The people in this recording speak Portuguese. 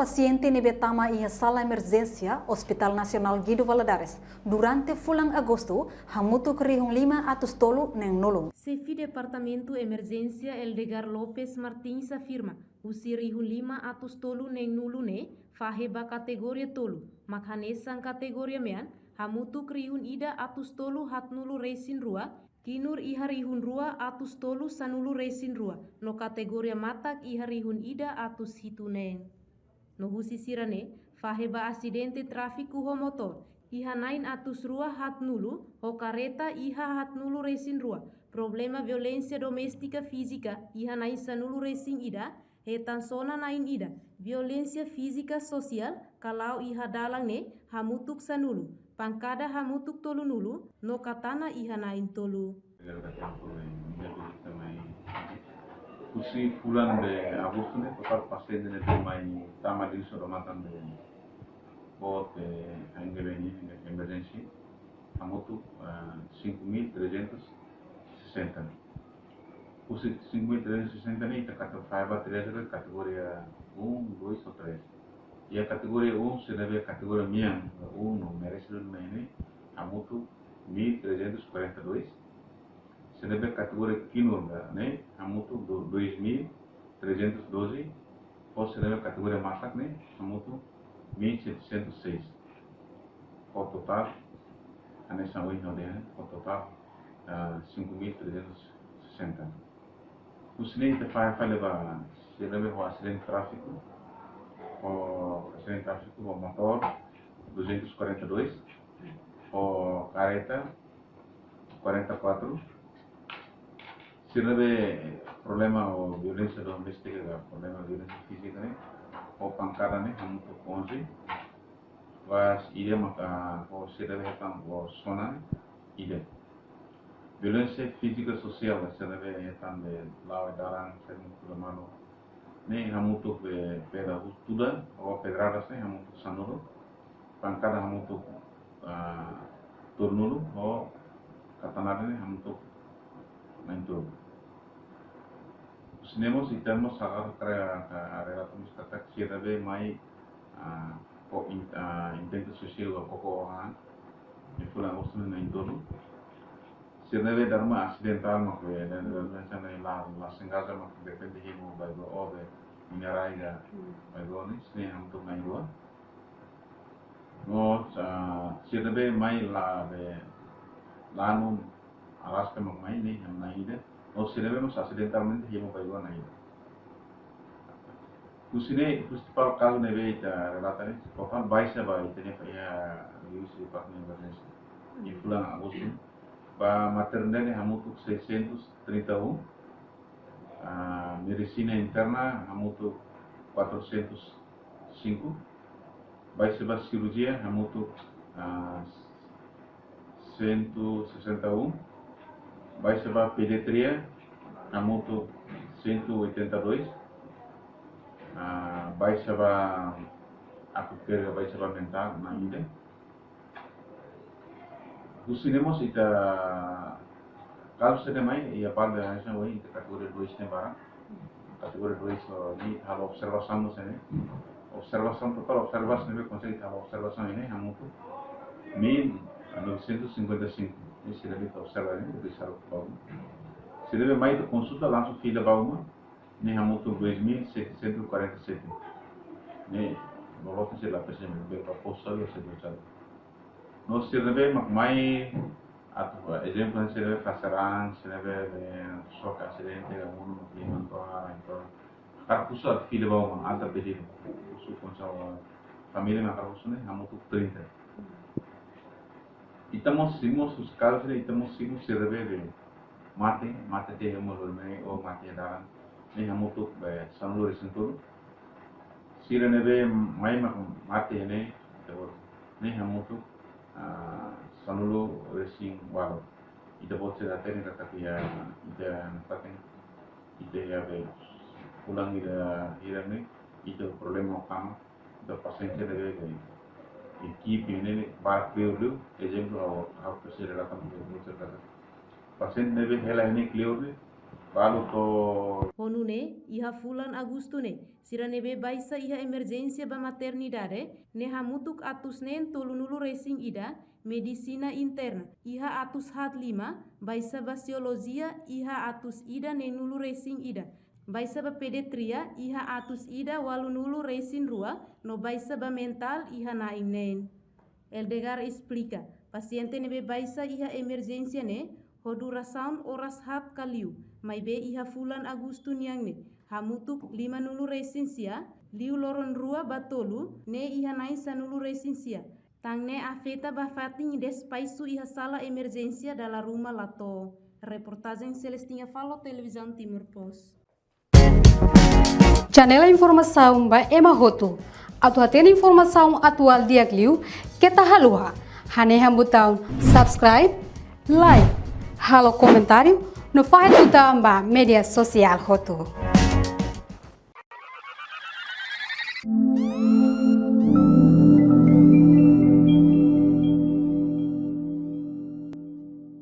paciente nebe tama ia sala emergência Hospital Nacional Guido Valadares durante fulang agosto hamutu kerihung 5 atus tolu neng nolong. Sefi Departamento Emergência Eldegar Lopes Martins afirma usi rihun 5 atus tolu neng nulune faheba kategoria tolu makhanesang kategoria mean hamutu kerihun ida atus tolu hat nulu resin rua kinur iharihun rua atus tolu sanulu resin rua no kategoria matak iharihun ida atus hitu neng. No husi sirane faheba asidente trafiku ho motor iha 9 atus rua hat nulu ho kareta iha hat nulu resin rua problema violência doméstica física iha 9 sanulu resin ida hetan sona 9 ida violência física sosial kalau iha dalang ne hamutuk sanulu pangkada hamutuk tolu nulu no katana iha 9 tolu. Usi bulan de agosto ne total paciente ne mai tama di soromatan de bot angeveni emergency hamutu 5.360. Usi 5.360 ne ita kata faiba 3 categoria 1, 2 ou 3. E a categoria 1 se deve a categoria minha 1 merece ne hamutu 1.342. Se deve a categoria Kinurga, né? Hamutu 2.312. Ou se deve a categoria Masak, né? Hamutu 1.706. O total, a nessa hoje não é, o total 5.360. O acidente faz levar, se deve ao acidente de tráfico, o motor 242, o careta 44. Se deve problema ou violência doméstica, problema violência física, né? Ou pancada, né? Hamutu 11. Mas ide maka ou se deve retam ou sona, ide. Violência física social, se deve retam de lau dalang, se deve mano. Ne hamutu peda tuda ou pedradas, né? Hamutu sanulu. Pancada hamutu turnulu ou katanada, né? Hamutu mentur. Sinemos e temos agora para relatos kata sirabe mai ko intento social ko ko di fulan usun na indolo sirabe dharma accidental mako dan sana la sengaja mako depende himo bago ove mineraiga bago ni sne ham to mai lo no sirabe mai la de lanu alaska mako mai ni ham na ide o se debemos acidentalmente himo paigo na ida. Kusine principal caso neve ita relatare total baisa ba ita ne ya revisi departamento emergência. Em fulan agosto ba maternidade hamutu 631, medicina interna hamutu 405, baisa ba cirurgia hamutu 161. Vai ser pediatria, hamutu 182. Vai ser aku kira vai ser mental na ida. Kusinemos ita kalau sedemai ia pada hasilnya woi ita kategori 2 ne barang. Kategori 2 ni hal observação no sene. Observação total observação nebe consegue hal observação ini hamutu 1955. Se deve observar ini bisa baum. Se deve mais de consulta langsung fila bauma ni hamutu 2.747. Ni nolok se la pesen berapa postal se becal. No se deve mai atau exemplo se deve fasaran, se deve shock acidente da uno que manto então karpusa fila bauma alta pedido. Su consau família na karpusa ni hamutu 30. Estamos seguimos os casos e estamos seguimos se deve mate te hemos dormir ou mate daran nem hamutu sanulu resentudo se neve mai mate ne nem hamutu sanulu resin walo ida botse da tene kata ya ida napaten ida ya be pulang ida ne ida problema kama da paciente deve equipe ini barat clear exemplo how to say relatan mucho kata pasien debe hela ini clear Lalu to Honune, iha fulan Agustune, siranebe baisa iha emergensia ba maternidade, ne hamutuk atus nen tolunulu racing ida, medisina interna, iha atus hat 5, baisa basiologia, iha atus ida nenulu racing ida. Baisa ba pedetria, iha atus ida walunulu racing rua, no baisa ba mental, iha naim nen. Eldegar explica, paciente nebe baisa iha emergensia ne, hodurasaun oras hat kaliu, mai be iha fulan Agustu niang ne, hamutuk 5 nulu resinsia, liu loron rua batolu, ne iha nai sanulu resinsia. Tang ne afeta bafating despaisu iha sala emergensia dala rumah lato. Reportagem Celestinha Falo, Televisão Timor Post. Janela informação ba Ema Hoto. Atu atena informação atual diagliu, kita halua. Hane hambutão subscribe, like, halo comentário, no faz butão ba media social Hoto.